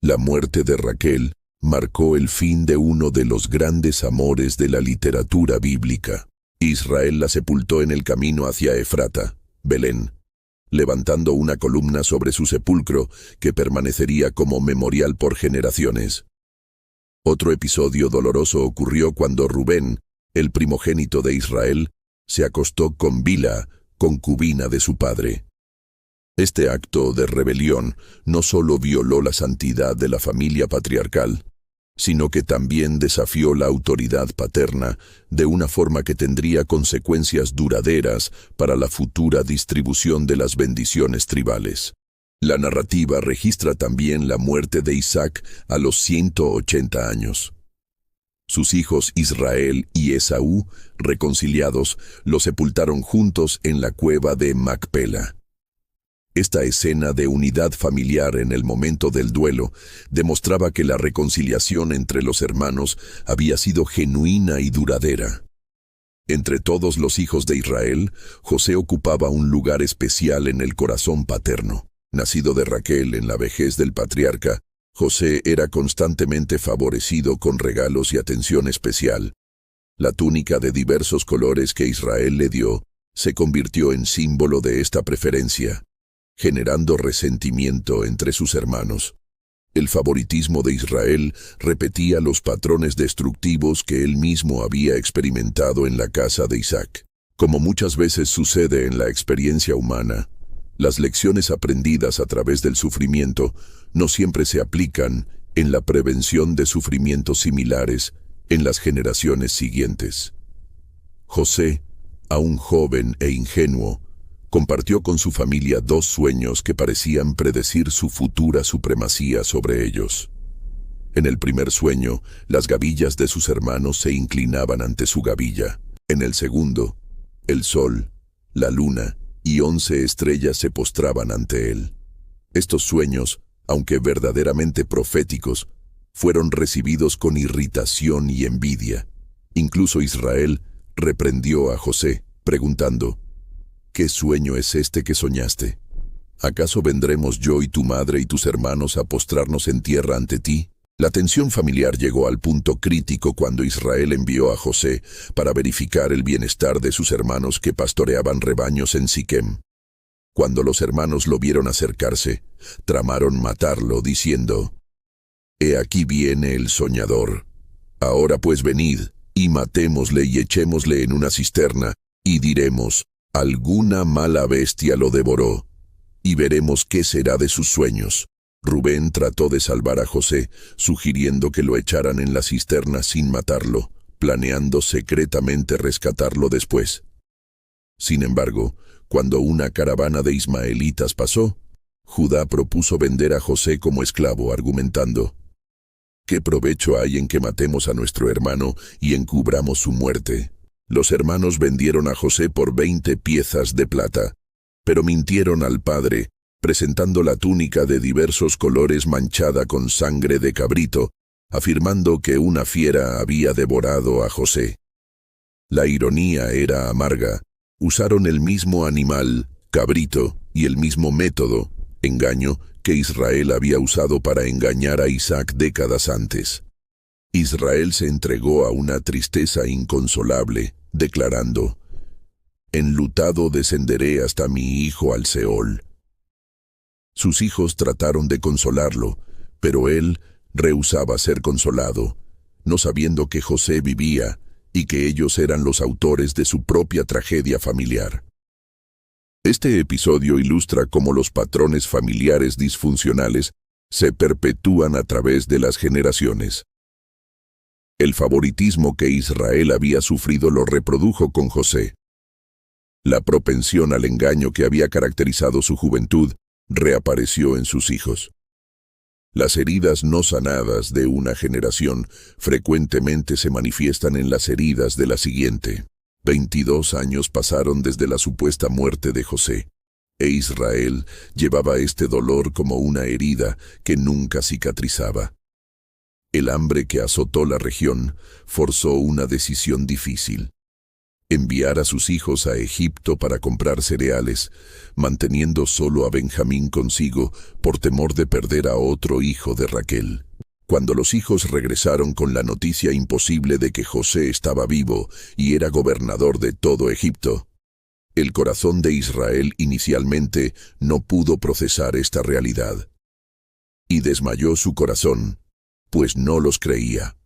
La muerte de Raquel marcó el fin de uno de los grandes amores de la literatura bíblica. Israel la sepultó en el camino hacia Efrata, Belén, levantando una columna sobre su sepulcro que permanecería como memorial por generaciones. Otro episodio doloroso ocurrió cuando Rubén, el primogénito de Israel, se acostó con Bila, concubina de su padre. Este acto de rebelión no solo violó la santidad de la familia patriarcal, sino que también desafió la autoridad paterna de una forma que tendría consecuencias duraderas para la futura distribución de las bendiciones tribales. La narrativa registra también la muerte de Isaac a los 180 años. Sus hijos Israel y Esaú, reconciliados, lo sepultaron juntos en la cueva de Macpela. Esta escena de unidad familiar en el momento del duelo demostraba que la reconciliación entre los hermanos había sido genuina y duradera. Entre todos los hijos de Israel, José ocupaba un lugar especial en el corazón paterno. Nacido de Raquel en la vejez del patriarca, José era constantemente favorecido con regalos y atención especial. La túnica de diversos colores que Israel le dio se convirtió en símbolo de esta preferencia, generando resentimiento entre sus hermanos. El favoritismo de Israel repetía los patrones destructivos que él mismo había experimentado en la casa de Isaac. Como muchas veces sucede en la experiencia humana, las lecciones aprendidas a través del sufrimiento no siempre se aplican en la prevención de sufrimientos similares en las generaciones siguientes. José, aún joven e ingenuo, compartió con su familia dos sueños que parecían predecir su futura supremacía sobre ellos. En el primer sueño, las gavillas de sus hermanos se inclinaban ante su gavilla. En el segundo, el sol, la luna y 11 estrellas se postraban ante él. Estos sueños, aunque verdaderamente proféticos, fueron recibidos con irritación y envidia. Incluso Israel reprendió a José, preguntando: ¿Qué sueño es este que soñaste? ¿Acaso vendremos yo y tu madre y tus hermanos a postrarnos en tierra ante ti? La tensión familiar llegó al punto crítico cuando Israel envió a José para verificar el bienestar de sus hermanos que pastoreaban rebaños en Siquem. Cuando los hermanos lo vieron acercarse, tramaron matarlo, diciendo: «He aquí viene el soñador. Ahora pues venid, y matémosle y echémosle en una cisterna, y diremos: alguna mala bestia lo devoró, y veremos qué será de sus sueños». Rubén trató de salvar a José, sugiriendo que lo echaran en la cisterna sin matarlo, planeando secretamente rescatarlo después. Sin embargo, cuando una caravana de ismaelitas pasó, Judá propuso vender a José como esclavo, argumentando: «¿Qué provecho hay en que matemos a nuestro hermano y encubramos su muerte?» Los hermanos vendieron a José por 20 piezas de plata, pero mintieron al padre, presentando la túnica de diversos colores manchada con sangre de cabrito, afirmando que una fiera había devorado a José. La ironía era amarga. Usaron el mismo animal, cabrito, y el mismo método, engaño, que Israel había usado para engañar a Isaac décadas antes. Israel se entregó a una tristeza inconsolable, declarando: «Enlutado descenderé hasta mi hijo al Seol». Sus hijos trataron de consolarlo, pero él rehusaba ser consolado, no sabiendo que José vivía y que ellos eran los autores de su propia tragedia familiar. Este episodio ilustra cómo los patrones familiares disfuncionales se perpetúan a través de las generaciones. El favoritismo que Israel había sufrido lo reprodujo con José. La propensión al engaño que había caracterizado su juventud reapareció en sus hijos. Las heridas no sanadas de una generación frecuentemente se manifiestan en las heridas de la siguiente. 22 años pasaron desde la supuesta muerte de José, e Israel llevaba este dolor como una herida que nunca cicatrizaba. El hambre que azotó la región forzó una decisión difícil: enviar a sus hijos a Egipto para comprar cereales, manteniendo solo a Benjamín consigo por temor de perder a otro hijo de Raquel. Cuando los hijos regresaron con la noticia imposible de que José estaba vivo y era gobernador de todo Egipto, el corazón de Israel inicialmente no pudo procesar esta realidad. Y desmayó su corazón, pues no los creía.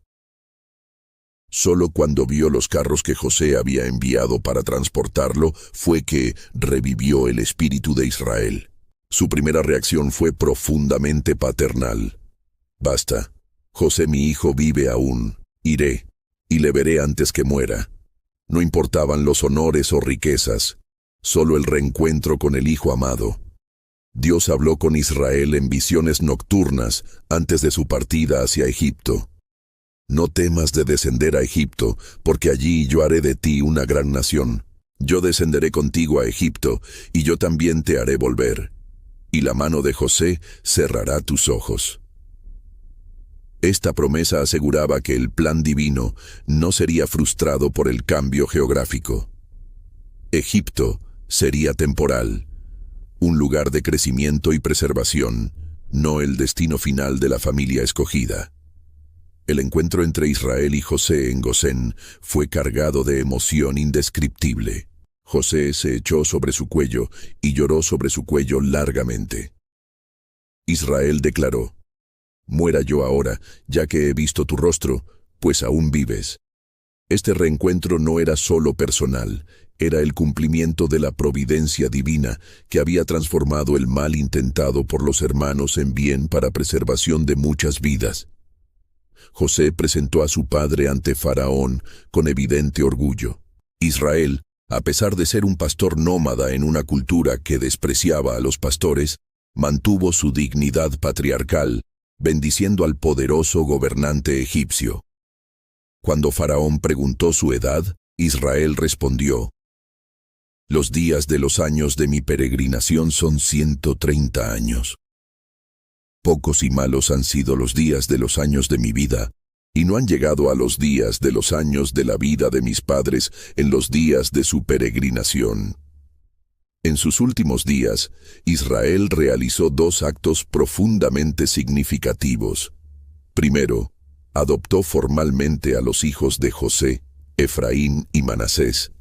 Solo cuando vio los carros que José había enviado para transportarlo fue que revivió el espíritu de Israel. Su primera reacción fue profundamente paternal. «Basta, José mi hijo vive aún, iré, y le veré antes que muera». No importaban los honores o riquezas, solo el reencuentro con el hijo amado. Dios habló con Israel en visiones nocturnas antes de su partida hacia Egipto. «No temas de descender a Egipto, porque allí yo haré de ti una gran nación. Yo descenderé contigo a Egipto, y yo también te haré volver. Y la mano de José cerrará tus ojos». Esta promesa aseguraba que el plan divino no sería frustrado por el cambio geográfico. Egipto sería temporal, un lugar de crecimiento y preservación, no el destino final de la familia escogida. El encuentro entre Israel y José en Gosén fue cargado de emoción indescriptible. José se echó sobre su cuello y lloró sobre su cuello largamente. Israel declaró: «Muera yo ahora, ya que he visto tu rostro, pues aún vives». Este reencuentro no era solo personal, era el cumplimiento de la providencia divina que había transformado el mal intentado por los hermanos en bien para preservación de muchas vidas. José presentó a su padre ante Faraón con evidente orgullo. Israel, a pesar de ser un pastor nómada en una cultura que despreciaba a los pastores, mantuvo su dignidad patriarcal, bendiciendo al poderoso gobernante egipcio. Cuando Faraón preguntó su edad, Israel respondió: «Los días de los años de mi peregrinación son 130 años. Pocos y malos han sido los días de los años de mi vida, y no han llegado a los días de los años de la vida de mis padres en los días de su peregrinación». En sus últimos días, Israel realizó dos actos profundamente significativos. Primero, adoptó formalmente a los hijos de José, Efraín y Manasés,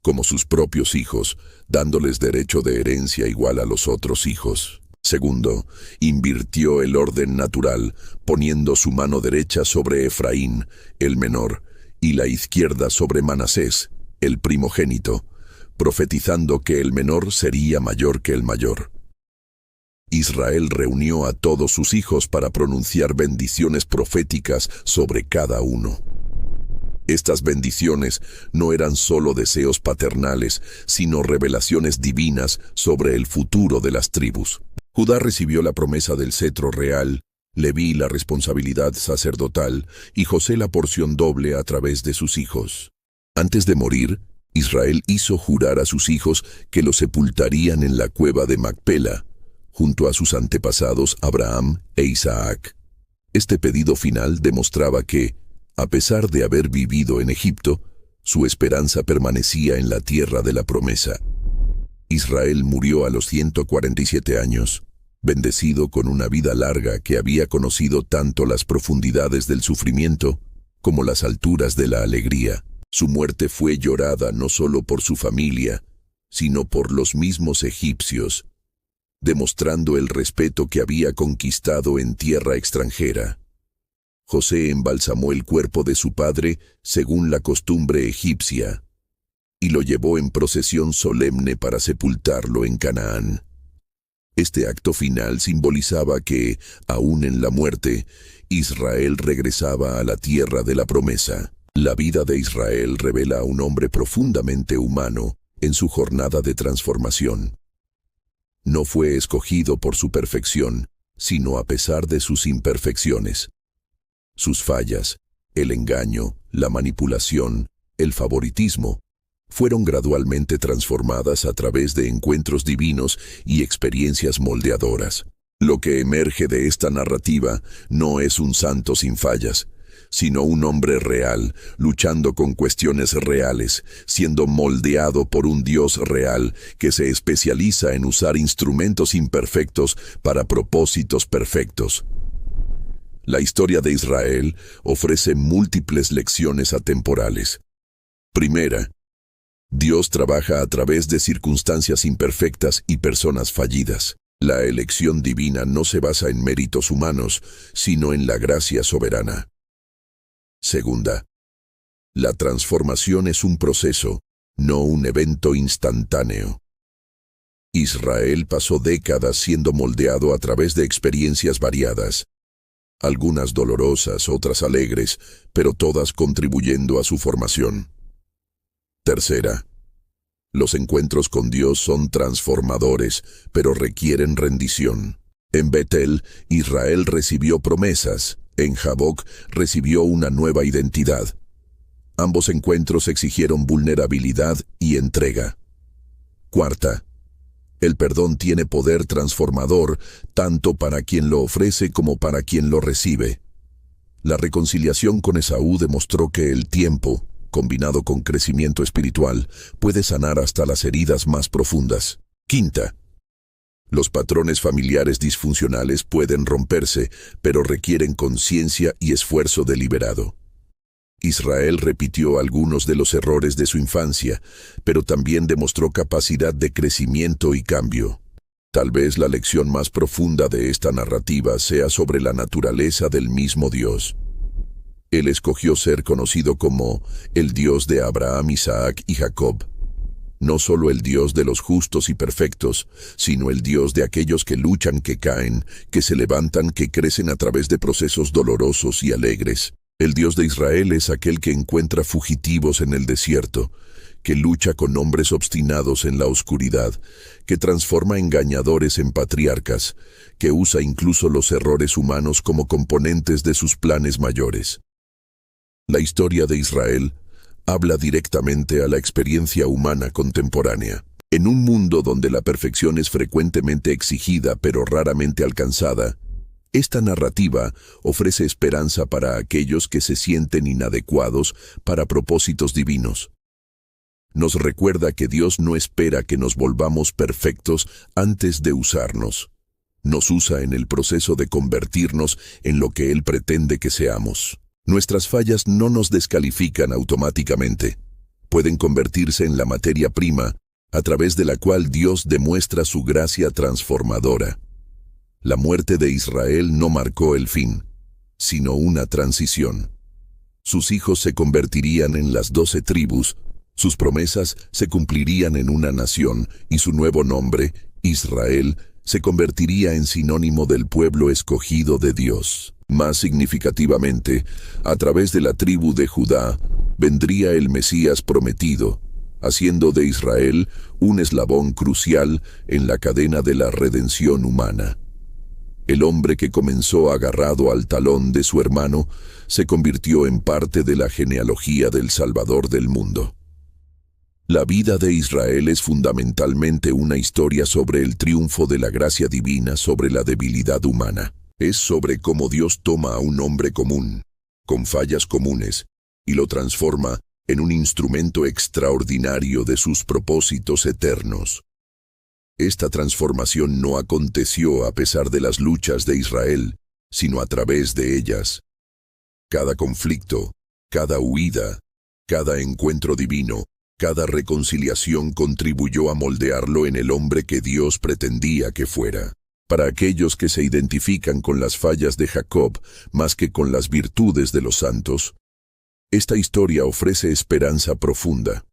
como sus propios hijos, dándoles derecho de herencia igual a los otros hijos. Segundo, invirtió el orden natural, poniendo su mano derecha sobre Efraín, el menor, y la izquierda sobre Manasés, el primogénito, profetizando que el menor sería mayor que el mayor. Israel reunió a todos sus hijos para pronunciar bendiciones proféticas sobre cada uno. Estas bendiciones no eran solo deseos paternales, sino revelaciones divinas sobre el futuro de las tribus. Judá recibió la promesa del cetro real, Leví la responsabilidad sacerdotal y José la porción doble a través de sus hijos. Antes de morir, Israel hizo jurar a sus hijos que los sepultarían en la cueva de Macpela, junto a sus antepasados Abraham e Isaac. Este pedido final demostraba que, a pesar de haber vivido en Egipto, su esperanza permanecía en la tierra de la promesa. Israel murió a los 147 años, bendecido con una vida larga que había conocido tanto las profundidades del sufrimiento como las alturas de la alegría. Su muerte fue llorada no solo por su familia, sino por los mismos egipcios, demostrando el respeto que había conquistado en tierra extranjera. José embalsamó el cuerpo de su padre según la costumbre egipcia, y lo llevó en procesión solemne para sepultarlo en Canaán. Este acto final simbolizaba que, aún en la muerte, Israel regresaba a la tierra de la promesa. La vida de Israel revela a un hombre profundamente humano en su jornada de transformación. No fue escogido por su perfección, sino a pesar de sus imperfecciones. Sus fallas, el engaño, la manipulación, el favoritismo, fueron gradualmente transformadas a través de encuentros divinos y experiencias moldeadoras. Lo que emerge de esta narrativa no es un santo sin fallas, sino un hombre real, luchando con cuestiones reales, siendo moldeado por un Dios real que se especializa en usar instrumentos imperfectos para propósitos perfectos. La historia de Israel ofrece múltiples lecciones atemporales. Primera, Dios trabaja a través de circunstancias imperfectas y personas fallidas. La elección divina no se basa en méritos humanos, sino en la gracia soberana. Segunda, la transformación es un proceso, no un evento instantáneo. Israel pasó décadas siendo moldeado a través de experiencias variadas, algunas dolorosas, otras alegres, pero todas contribuyendo a su formación. Tercera, los encuentros con Dios son transformadores, pero requieren rendición. En Betel, Israel recibió promesas. En Jaboc recibió una nueva identidad. Ambos encuentros exigieron vulnerabilidad y entrega. Cuarta, el perdón tiene poder transformador tanto para quien lo ofrece como para quien lo recibe. La reconciliación con Esaú demostró que el tiempo, combinado con crecimiento espiritual, puede sanar hasta las heridas más profundas. Quinta, los patrones familiares disfuncionales pueden romperse, pero requieren conciencia y esfuerzo deliberado. Israel repitió algunos de los errores de su infancia, pero también demostró capacidad de crecimiento y cambio. Tal vez la lección más profunda de esta narrativa sea sobre la naturaleza del mismo Dios. Él escogió ser conocido como el Dios de Abraham, Isaac y Jacob. No solo el Dios de los justos y perfectos, sino el Dios de aquellos que luchan, que caen, que se levantan, que crecen a través de procesos dolorosos y alegres. El Dios de Israel es aquel que encuentra fugitivos en el desierto, que lucha con hombres obstinados en la oscuridad, que transforma engañadores en patriarcas, que usa incluso los errores humanos como componentes de sus planes mayores. La historia de Israel habla directamente a la experiencia humana contemporánea. En un mundo donde la perfección es frecuentemente exigida pero raramente alcanzada, esta narrativa ofrece esperanza para aquellos que se sienten inadecuados para propósitos divinos. Nos recuerda que Dios no espera que nos volvamos perfectos antes de usarnos. Nos usa en el proceso de convertirnos en lo que Él pretende que seamos. Nuestras fallas no nos descalifican automáticamente. Pueden convertirse en la materia prima a través de la cual Dios demuestra su gracia transformadora. La muerte de Israel no marcó el fin, sino una transición. Sus hijos se convertirían en las 12 tribus, sus promesas se cumplirían en una nación y su nuevo nombre, Israel, se convertiría en sinónimo del pueblo escogido de Dios. Más significativamente, a través de la tribu de Judá, vendría el Mesías prometido, haciendo de Israel un eslabón crucial en la cadena de la redención humana. El hombre que comenzó agarrado al talón de su hermano se convirtió en parte de la genealogía del Salvador del mundo. La vida de Israel es fundamentalmente una historia sobre el triunfo de la gracia divina sobre la debilidad humana. Es sobre cómo Dios toma a un hombre común, con fallas comunes, y lo transforma en un instrumento extraordinario de sus propósitos eternos. Esta transformación no aconteció a pesar de las luchas de Israel, sino a través de ellas. Cada conflicto, cada huida, cada encuentro divino, cada reconciliación contribuyó a moldearlo en el hombre que Dios pretendía que fuera. Para aquellos que se identifican con las fallas de Jacob más que con las virtudes de los santos, esta historia ofrece esperanza profunda.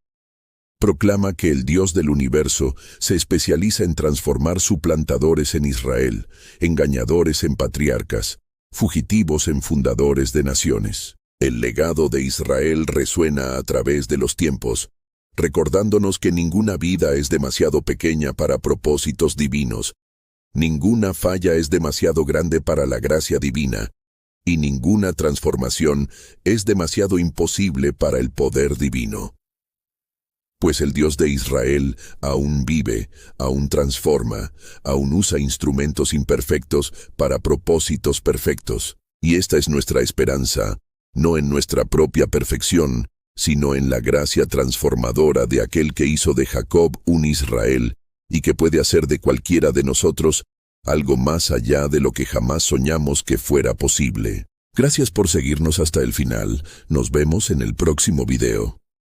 Proclama que el Dios del universo se especializa en transformar suplantadores en Israel, engañadores en patriarcas, fugitivos en fundadores de naciones. El legado de Israel resuena a través de los tiempos, recordándonos que ninguna vida es demasiado pequeña para propósitos divinos, ninguna falla es demasiado grande para la gracia divina, y ninguna transformación es demasiado imposible para el poder divino. Pues el Dios de Israel aún vive, aún transforma, aún usa instrumentos imperfectos para propósitos perfectos. Y esta es nuestra esperanza, no en nuestra propia perfección, sino en la gracia transformadora de aquel que hizo de Jacob un Israel, y que puede hacer de cualquiera de nosotros algo más allá de lo que jamás soñamos que fuera posible. Gracias por seguirnos hasta el final. Nos vemos en el próximo video.